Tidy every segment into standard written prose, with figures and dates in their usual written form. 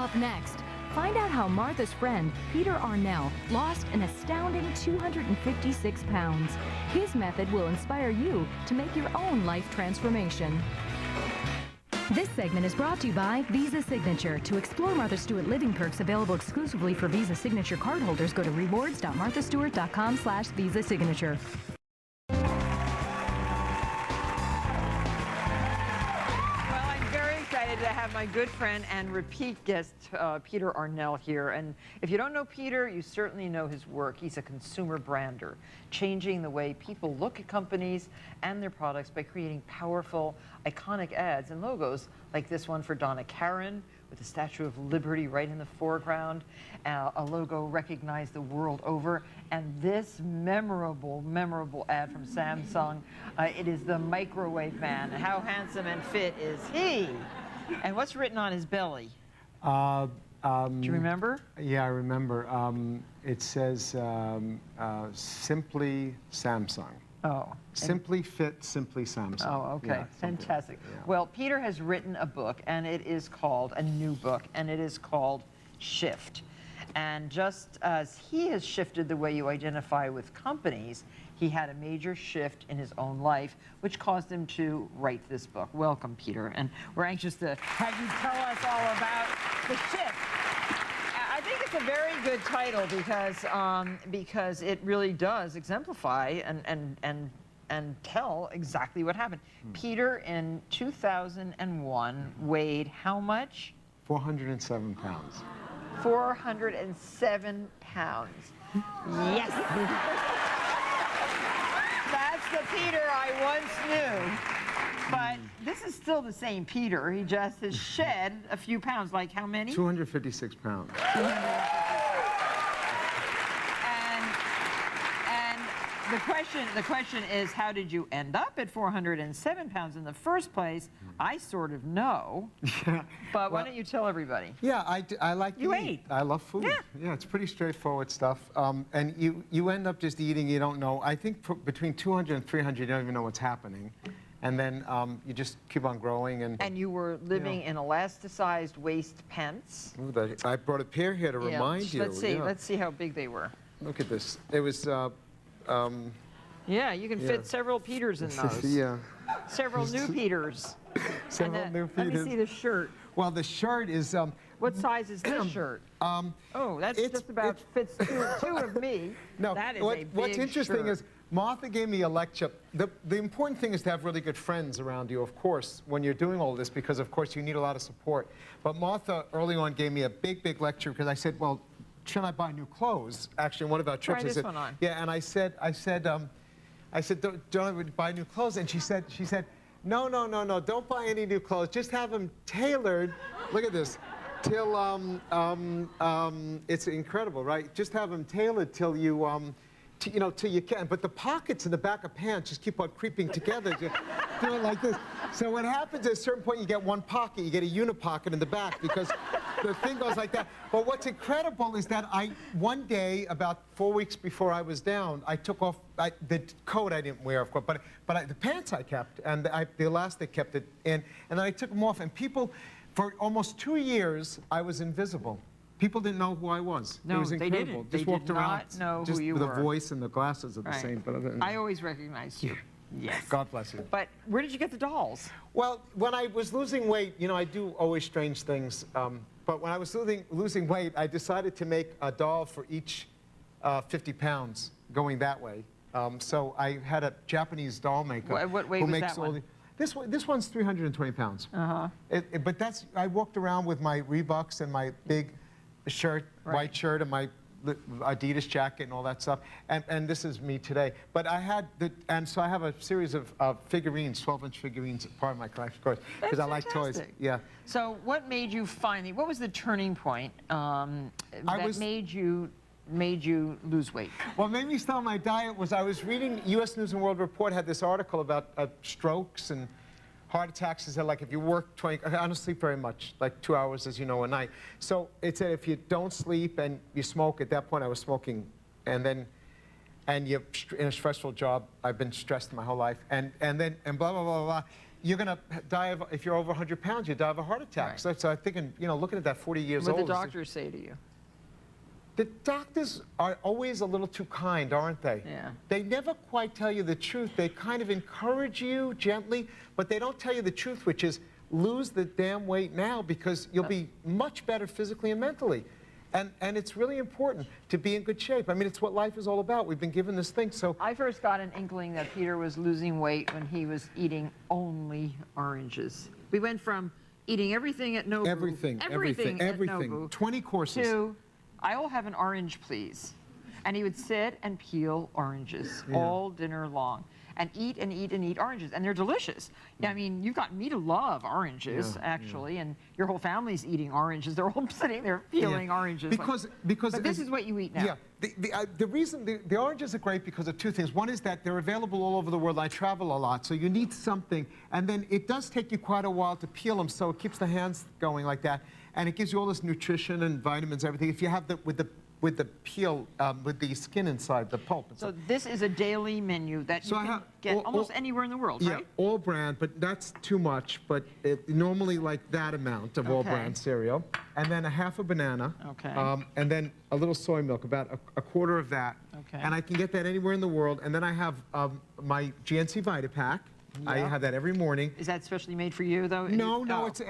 Up next, find out how Martha's friend, Peter Arnell, lost an astounding 256 pounds. His method will inspire you to make your own life transformation. This segment is brought to you by Visa Signature. To explore Martha Stewart living perks available exclusively for Visa Signature cardholders, go to rewards.marthastewart.com/Visa Signature. To have my good friend and repeat guest, Peter Arnell, here. And if you don't know Peter, you certainly know his work. He's a consumer brander, changing the way people look at companies and their products by creating powerful, iconic ads and logos like this one for Donna Karan, with the Statue of Liberty right in the foreground, a logo recognized the world over, and this memorable ad from Samsung. It is the Microwave Man. How handsome and fit is he? And what's written on his belly? Do you remember? Yeah, I remember. It says simply Samsung. Oh. Simply fit, simply Samsung. Oh, okay. Yeah, fantastic. Yeah. Well, Peter has written a book, and it is called, a new book, and it is called Shift. And just as he has shifted the way you identify with companies, he had a major shift in his own life, which caused him to write this book. Welcome, Peter. And we're anxious to have you tell us all about the shift. I think it's a very good title because it really does exemplify and tell exactly what happened. Peter, in 2001, weighed how much? 407 pounds. 407 pounds. Yes! That's the Peter I once knew. But this is still the same Peter. He just has shed a few pounds. Like how many? 256 pounds. The question is, how did you end up at 407 pounds in the first place? I sort of know, yeah. But why don't you tell everybody? Yeah, I like to eat. I love food. Yeah, it's pretty straightforward stuff. And you end up just eating, you don't know. I think between 200 and 300, you don't even know what's happening. And then you just keep on growing. And you were living in elasticized waist pants. Ooh, I brought a pair here to remind you. Let's see how big they were. Look at this. It was... yeah, you can fit several Peters in those. Yeah. Several new Peters. Several new Peters. Let me see the shirt. Well, the shirt is... what size is this shirt? Oh, that's just about fits two of me. No, that is what's interesting is Martha gave me a lecture. The important thing is to have really good friends around you, of course, when you're doing all this, because, of course, you need a lot of support. But Martha early on gave me a big lecture because I said, well, should I buy new clothes? Actually, in one of our trips, Try this one on. Yeah, and I said, don't I buy new clothes? And she said, no, don't buy any new clothes. Just have them tailored. Look at this, till it's incredible, right? Just have them tailored till you, till you can. But the pockets in the back of pants just keep on creeping together. Just do it like this. So what happens at a certain point, you get one pocket, you get a unipocket in the back because the thing goes like that. But what's incredible is that one day, about 4 weeks before I was down, I took off the coat I didn't wear, of course, but the pants I kept, and the elastic kept it in, and then I took them off, and people, for almost 2 years, I was invisible. People didn't know who I was. No, it was incredible. They didn't. Just walked around, not know just who you the were. voice and the glasses are the same. But I always recognized you. Yes. God bless you. But where did you get the dolls? Well, when I was losing weight, I do always strange things. But when I was losing weight, I decided to make a doll for each 50 pounds going that way. So I had a Japanese doll maker. What weight was that one? This one's 320 pounds. But I walked around with my Reeboks and my big shirt, white shirt, and my Adidas jacket and all that stuff, and this is me today. But so I have a series of figurines, 12-inch figurines, part of my collection, of course, because I like toys. Yeah. So what made you what was the turning point that made you lose weight? What made me start my diet was I was reading U.S. News & World Report had this article about strokes and heart attacks. Is that like if you work I don't sleep very much, like 2 hours, as you know, a night. So it said if you don't sleep and you smoke, at that point I was smoking, and you're in a stressful job. I've been stressed my whole life, and blah blah blah blah. you're going to die of, if you're over 100 pounds, you die of a heart attack. Right. So I'm thinking, you know, looking at that 40 years What old. did the doctors say to you? The doctors are always a little too kind, aren't they? Yeah. They never quite tell you the truth. They kind of encourage you gently, but they don't tell you the truth, which is lose the damn weight now because you'll be much better physically and mentally. And it's really important to be in good shape. I mean, it's what life is all about. We've been given this thing, so... I first got an inkling that Peter was losing weight when he was eating only oranges. We went from eating everything at Nobu. Everything. At 20 courses. To, I'll have an orange, please. And he would sit and peel oranges all dinner long and eat and eat and eat oranges. And they're delicious. Yeah, I mean, you've gotten me to love oranges, actually, and your whole family's eating oranges. They're all sitting there peeling oranges. Because but this is what you eat now. Yeah, the reason the oranges are great because of two things. One is that they're available all over the world. I travel a lot, so you need something. And then it does take you quite a while to peel them, so it keeps the hands going like that. And it gives you all this nutrition and vitamins, everything. If you have with the peel, with the skin inside, the pulp. So this is a daily menu that you can get almost anywhere in the world, right? Yeah, all brand, but that's too much. But normally like that amount of all brand cereal. And then a half a banana. Okay. And then a little soy milk, about a quarter of that. Okay. And I can get that anywhere in the world. And then I have my GNC Vitapack. I have that every morning. Is that specially made for you, though? No, it's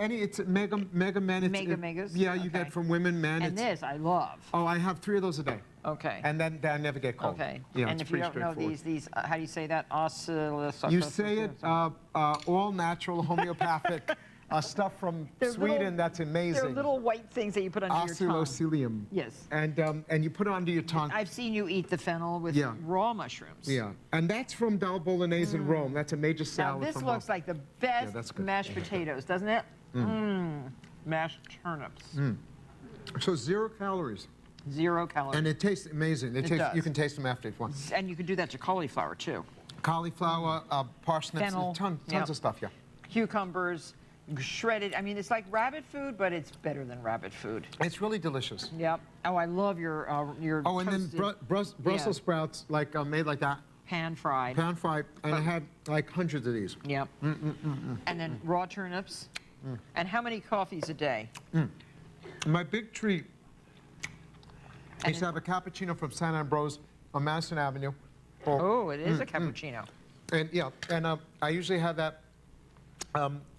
Mega Men. Megas? Yeah, you get from women, men. And this I love. Oh, I have 3 of those a day. Okay. And then I never get cold. Okay. Yeah, and if you don't know these, how do you say that? You say it all natural, homeopathic stuff from Sweden. That's amazing. They're little white things that you put under your tongue. Oscillocilium. Yes. And you put it under your tongue. I've seen you eat the fennel with raw mushrooms. Yeah. And that's from Dal Bolognese in Rome. That's a major salad. Now this looks like the best mashed potatoes, doesn't it? Mashed turnips. So 0 calories. 0 calories. And it tastes amazing. It does. You can taste them after if you want. And you can do that to cauliflower too. Cauliflower, parsnips, Fennel. tons of stuff. Yeah. Cucumbers. Shredded. I mean, it's like rabbit food, but it's better than rabbit food. It's really delicious. Yep. Oh, I love your Oh, and toasted, then Brussels sprouts, like made like that. pan fried. Pan fried, and I had like hundreds of these. Yep. And then raw turnips. And how many coffees a day? My big treat. I used to have a cappuccino from San Ambrose on Madison Avenue. Oh, it is a cappuccino. And yeah, and I usually have that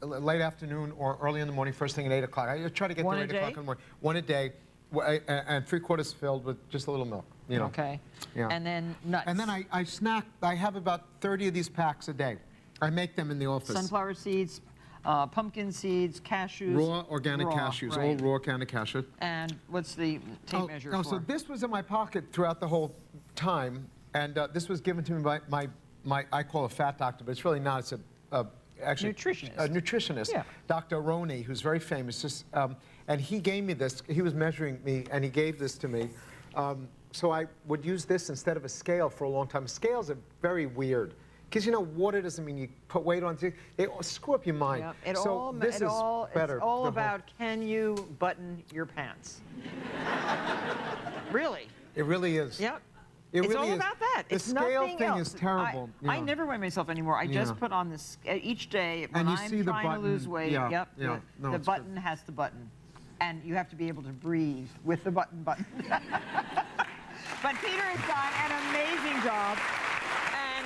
late afternoon or early in the morning, first thing at 8 o'clock. I try to get there at 8 o'clock in the morning. One a day, and 3/4 filled with just a little milk. You know. Okay. Yeah. And then nuts. And then I snack. I have about 30 of these packs a day. I make them in the office. Sunflower seeds, pumpkin seeds, cashews. Raw organic cashews, all raw organic cashews. And what's the tape measure for? So this was in my pocket throughout the whole time, and this was given to me by my I call it a fat doctor, but it's really not. It's actually nutritionist. A nutritionist, yeah. Dr. Roney, who's very famous. And he gave me this. He was measuring me, and he gave this to me. So I would use this instead of a scale for a long time. Scales are very weird. Because, you know, water doesn't mean you put weight on. They screw up your mind. Yep. This is better. It's all about can you button your pants. Really. It really is. Yep. It's all about that. The it's scale nothing thing else. is terrible. I never weigh myself anymore. I just put on this each day when I'm trying to lose weight. Yeah, yep. No, the button has to button, and you have to be able to breathe with the button. But Peter has done an amazing job, and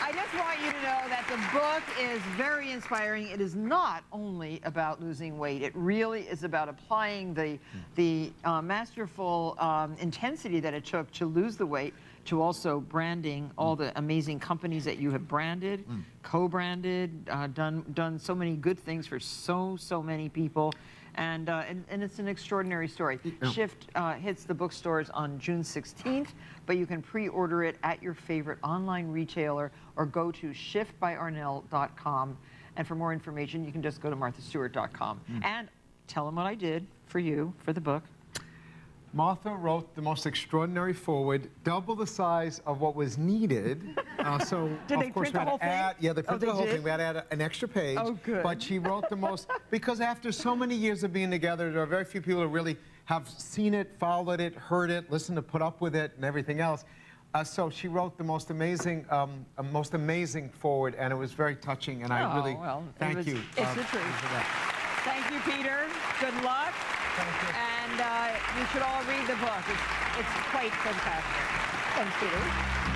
I just want you to know that the book is very inspiring. It is not only about losing weight. It really is about applying the masterful intensity that it took to lose the weight to also branding all the amazing companies that you have branded, co-branded, done so many good things for so many people. And it's an extraordinary story. Shift hits the bookstores on June 16th, but you can pre-order it at your favorite online retailer or go to shiftbyarnell.com. And for more information, you can just go to marthastewart.com. And tell them what I did for you for the book. Martha wrote the most extraordinary foreword, double the size of what was needed. So Did they of course print the whole thing? Yeah, they printed the whole did? thing. We had to add an extra page. Oh, good. But she wrote the most, because after so many years of being together, there are very few people who really have seen it, followed it, heard it, listened to put up with it, and everything else. So she wrote the most amazing forward, and it was very touching, and I really thank you. It's the truth. Thank you, Peter. Good luck. Thank you. And you should all read the book. It's quite fantastic. Thanks, Peter.